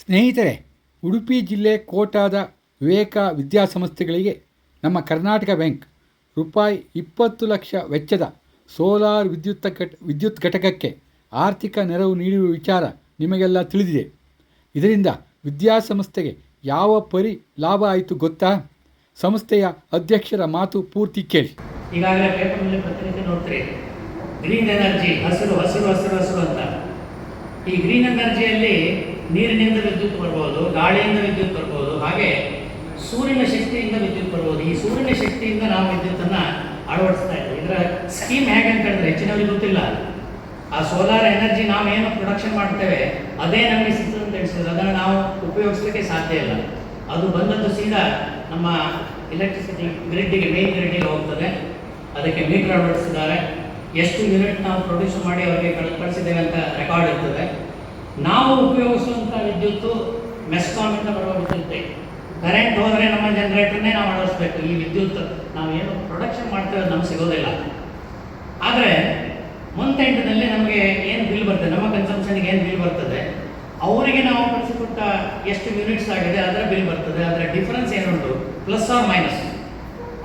ಸ್ನೇಹಿತರೆ, ಉಡುಪಿ ಜಿಲ್ಲೆ ಕೋಟಾದ ವಿವೇಕ ವಿದ್ಯಾಸಂಸ್ಥೆಗಳಿಗೆ ನಮ್ಮ ಕರ್ನಾಟಕ ಬ್ಯಾಂಕ್ ರೂಪಾಯಿ 20 ಲಕ್ಷ ವೆಚ್ಚದ ಸೋಲಾರ್ ವಿದ್ಯುತ್ ಘಟಕಕ್ಕೆ ಆರ್ಥಿಕ ನೆರವು ನೀಡುವ ವಿಚಾರ ನಿಮಗೆಲ್ಲ ತಿಳಿದಿದೆ. ಇದರಿಂದ ವಿದ್ಯಾಸಂಸ್ಥೆಗೆ ಯಾವ ಪರಿ ಲಾಭ ಆಯಿತು ಗೊತ್ತಾ? ಸಂಸ್ಥೆಯ ಅಧ್ಯಕ್ಷರ ಮಾತು ಪೂರ್ತಿ ಕೇಳಿ. ಈಗಾಗಲೇ ಪೇಪರ್ನಲ್ಲಿ ಪ್ರತಿನಿತ್ಯ ನೋಡ್ತೀರಿ, ಗ್ರೀನ್ ಎನರ್ಜಿ, ಹಸಿರು ಹಸಿರು ಹಸಿರು ಹಸಿರು ಅಂತ. ಈ ಗ್ರೀನ್ ಎನರ್ಜಿಯಲ್ಲಿ ನೀರಿನಿಂದ ವಿದ್ಯುತ್ ಬರ್ಬೋದು, ಗಾಳಿಯಿಂದ ವಿದ್ಯುತ್ ಬರ್ಬೋದು, ಹಾಗೆ ಸೂರ್ಯನ ಶಕ್ತಿಯಿಂದ ವಿದ್ಯುತ್ ಬರ್ಬೋದು. ಈ ಸೂರ್ಯನ ಶಕ್ತಿಯಿಂದ ನಾವು ವಿದ್ಯುತ್ತನ್ನು ಅಳವಡಿಸ್ತಾ ಇದ್ದೀವಿ. ಇದರ ಸ್ಕೀಮ್ ಹೇಗೆ ಅಂತ ಹೇಳಿದ್ರೆ ಹೆಚ್ಚಿನವರಿಗೆ ಗೊತ್ತಿಲ್ಲ. ಆ ಸೋಲಾರ್ ಎನರ್ಜಿ ನಾವೇನು ಪ್ರೊಡಕ್ಷನ್ ಮಾಡ್ತೇವೆ ಅದೇ ನಮಗೆ ಸಿಗ್ತದೆ ಅಂತ ಹೇಳಿಸಿದ್ರೆ ಅದನ್ನು ನಾವು ಉಪಯೋಗಿಸಲಿಕ್ಕೆ ಸಾಧ್ಯ ಇಲ್ಲ. ಅದು ಬಂದದ್ದು ಸೀದಾ ನಮ್ಮ ಎಲೆಕ್ಟ್ರಿಸಿಟಿ ಗ್ರಿಡ್ಗೆ, ಮೇನ್ ಗ್ರಿಡ್ಗೆ ಹೋಗ್ತದೆ. ಅದಕ್ಕೆ ಮೀಟರ್ ಅಳವಡಿಸಿದ್ದಾರೆ. ಎಷ್ಟು ಯೂನಿಟ್ ನಾವು ಪ್ರೊಡ್ಯೂಸ್ ಮಾಡಿ ಅವರಿಗೆ ಕಳಿಸಿದ್ದೇವೆ ಅಂತ ರೆಕಾರ್ಡ್ ಇರ್ತದೆ. ನಾವು ಉಪಯೋಗಿಸುವಂಥ ವಿದ್ಯುತ್ತು ಮೆಸ್ಕಾಮಿಂದ ಬರುವ ವಿದ್ಯುತ್ತೆ. ಕರೆಂಟ್ ಹೋದರೆ ನಮ್ಮ ಜನರೇಟರ್ನೇ ನಾವು ಅಳವಡಿಸ್ಬೇಕು. ಈ ವಿದ್ಯುತ್ ನಾವು ಏನು ಪ್ರೊಡಕ್ಷನ್ ಮಾಡ್ತೇವೆ ಅದು ನಮ್ಗೆ ಸಿಗೋದಿಲ್ಲ. ಆದರೆ ಮಂತ್ ಎಂಟದಲ್ಲಿ ನಮಗೆ ಏನು ಬಿಲ್ ಬರ್ತದೆ, ನಮ್ಮ ಕನ್ಸಂಪ್ಷನ್ಗೆ ಏನು ಬಿಲ್ ಬರ್ತದೆ, ಅವರಿಗೆ ನಾವು ಕಳಿಸಿಕೊಟ್ಟ ಎಷ್ಟು ಯೂನಿಟ್ಸ್ ಆಗಿದೆ ಅದರ ಬಿಲ್ ಬರ್ತದೆ. ಅದರ ಡಿಫರೆನ್ಸ್ ಏನುಂಟು, ಪ್ಲಸ್ ಆರ್ ಮೈನಸ್,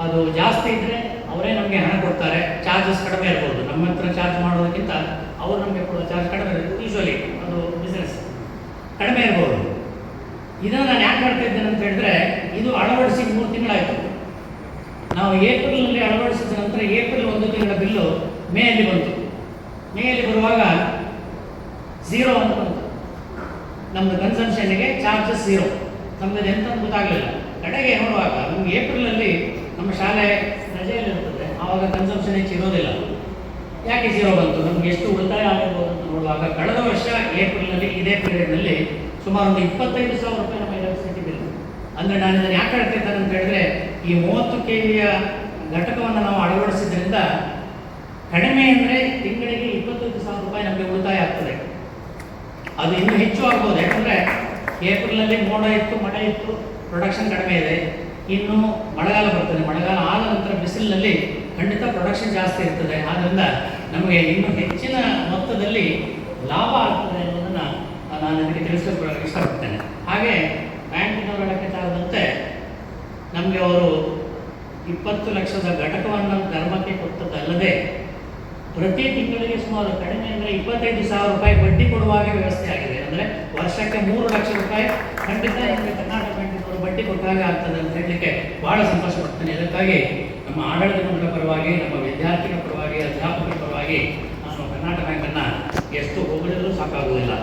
ಅದು ಜಾಸ್ತಿ ಇದ್ದರೆ ಅವರೇ ನಮಗೆ ಹಣ ಕೊಡ್ತಾರೆ. ಚಾರ್ಜಸ್ ಕಡಿಮೆ ಇರ್ಬೋದು. ನಮ್ಮ ಹತ್ರ ಚಾರ್ಜ್ ಮಾಡೋದಕ್ಕಿಂತ ಅವರು ನಮಗೆ ಕೊಡೋ ಚಾರ್ಜ್ ಕಡಿಮೆ ಇರುತ್ತೆ. ಯೂಶ್ವಲಿ ಅದು ಬಿಸ್ನೆಸ್ ಕಡಿಮೆ ಇರ್ಬೋದು. ಇದನ್ನು ನಾನು ಯಾಕೆ ಮಾಡ್ತಾ ಇದ್ದೇನೆ ಅಂತ ಹೇಳಿದ್ರೆ, ಇದು ಅಳವಡಿಸಿ 3 ತಿಂಗಳಾಯಿತು. ನಾವು ಏಪ್ರಿಲ್ನಲ್ಲಿ ಅಳವಡಿಸಿದ ನಂತರ ಏಪ್ರಿಲ್ 1 ತಿಂಗಳ ಬಿಲ್ಲು ಮೇಯಲ್ಲಿ ಬಂತು. ಮೇಯಲ್ಲಿ ಬರುವಾಗ 0 ಅಂತ ಬಂತು. ನಮ್ಮದು ಕನ್ಸಂಪ್ಷನ್ಗೆ ಚಾರ್ಜಸ್ 0. ನಮಗೆ ಎಂತ ಗೊತ್ತಾಗಲಿಲ್ಲ. ಕಡೆಗೆ ನೋಡುವಾಗ ನಮ್ಗೆ ಏಪ್ರಿಲಲ್ಲಿ ನಮ್ಮ ಶಾಲೆ ರಜೆಯಲ್ಲಿರ್ತದೆ, ಆವಾಗ ಕನ್ಸಂಪ್ಷನ್ ಹೆಚ್ಚು ಇರೋದಿಲ್ಲ. ಯಾಕೆ 0 ಬಂತು, ನಮ್ಗೆ ಎಷ್ಟು ಉಳಿತಾಯ ಆಗಿರ್ಬೋದು ಅಂತ ನೋಡುವಾಗ ಕಳೆದ ವರ್ಷ ಏಪ್ರಿಲ್ನಲ್ಲಿ ಇದೇ ಪೀರಿಯಡ್ನಲ್ಲಿ ಸುಮಾರು ಒಂದು 25,000 ರೂಪಾಯಿ ನಮ್ಮ ಎಲೆಕ್ಟ್ರಿಸಿಟಿ ಬಿಲ್. ಅಂದರೆ ನಾನು ಇದನ್ನು ಯಾಕೆ ಹೇಳ್ತಿದ್ದೇನೆ ಅಂತ ಹೇಳಿದ್ರೆ, ಈ 30 kVಯ ಘಟಕವನ್ನು ನಾವು ಅಳವಡಿಸಿದ್ರಿಂದ ಕಡಿಮೆ ಅಂದರೆ ತಿಂಗಳಿಗೆ 25,000 ರೂಪಾಯಿ ನಮಗೆ ಉಳಿತಾಯ ಆಗ್ತದೆ. ಅದು ಇನ್ನೂ ಹೆಚ್ಚು ಆಗ್ಬೋದು. ಯಾಕಂದರೆ ಏಪ್ರಿಲಲ್ಲಿ ಮೋಡ ಇತ್ತು, ಮಳೆ ಇತ್ತು, ಪ್ರೊಡಕ್ಷನ್ ಕಡಿಮೆ ಇದೆ. ಇನ್ನು ಮಳೆಗಾಲ ಬರ್ತದೆ. ಮಳೆಗಾಲ ಆದ ನಂತರ ಬಿಸಿಲಿನಲ್ಲಿ ಖಂಡಿತ ಪ್ರೊಡಕ್ಷನ್ ಜಾಸ್ತಿ ಇರ್ತದೆ. ಆದ್ದರಿಂದ ನಮಗೆ ಇನ್ನೂ ಹೆಚ್ಚಿನ ಮೊತ್ತದಲ್ಲಿ ಲಾಭ ಆಗ್ತದೆ ಅನ್ನೋದನ್ನು ನಾನು ಅದಕ್ಕೆ ತಿಳಿಸೋಕೆ ಇಷ್ಟಪಡ್ತೇನೆ. ಹಾಗೆ ಬ್ಯಾಂಕಿನವರ ಲೆಕ್ಕಾಚಾರದಂತೆ ನಮಗೆ ಅವರು 20 ಲಕ್ಷದ ಘಟಕವನ್ನು ಧರ್ಮಕ್ಕೆ ಕೊಟ್ಟದ್ದಲ್ಲದೆ ಪ್ರತಿ ತಿಂಗಳಿಗೆ ಸುಮಾರು ಕಡಿಮೆ ಅಂದರೆ 25,000 ರೂಪಾಯಿ ಬಡ್ಡಿ ಕೊಡುವಾಗ ವ್ಯವಸ್ಥೆ ಆಗಿದೆ. ಅಂದರೆ ವರ್ಷಕ್ಕೆ 3 ಲಕ್ಷ ರೂಪಾಯಿ ಖಂಡಿತ ನಮಗೆ ಕರ್ನಾಟಕ ಬ್ಯಾಂಕಿನವರು ಬಡ್ಡಿ ಕೊಟ್ಟಾಗ ಆಗ್ತದೆ ಅಂತ ಹೇಳಲಿಕ್ಕೆ ಭಾಳ ಸಂತೋಷ ಪಡ್ತೇನೆ. ಇದಕ್ಕಾಗಿ ನಮ್ಮ ಆಡಳಿತ ಮಂಡಳಿಯ ಪರವಾಗಿ, ನಮ್ಮ ವಿದ್ಯಾರ್ಥಿಗಳ ಪರವಾಗಿ, ಅಧ್ಯಾಪಕರ ಪರವಾಗಿ ನಾನು ಕರ್ನಾಟಕ ಬ್ಯಾಂಕನ್ನು ಎಷ್ಟು ಹೊಗಳಿದರೂ ಸಾಕಾಗುವುದಿಲ್ಲ.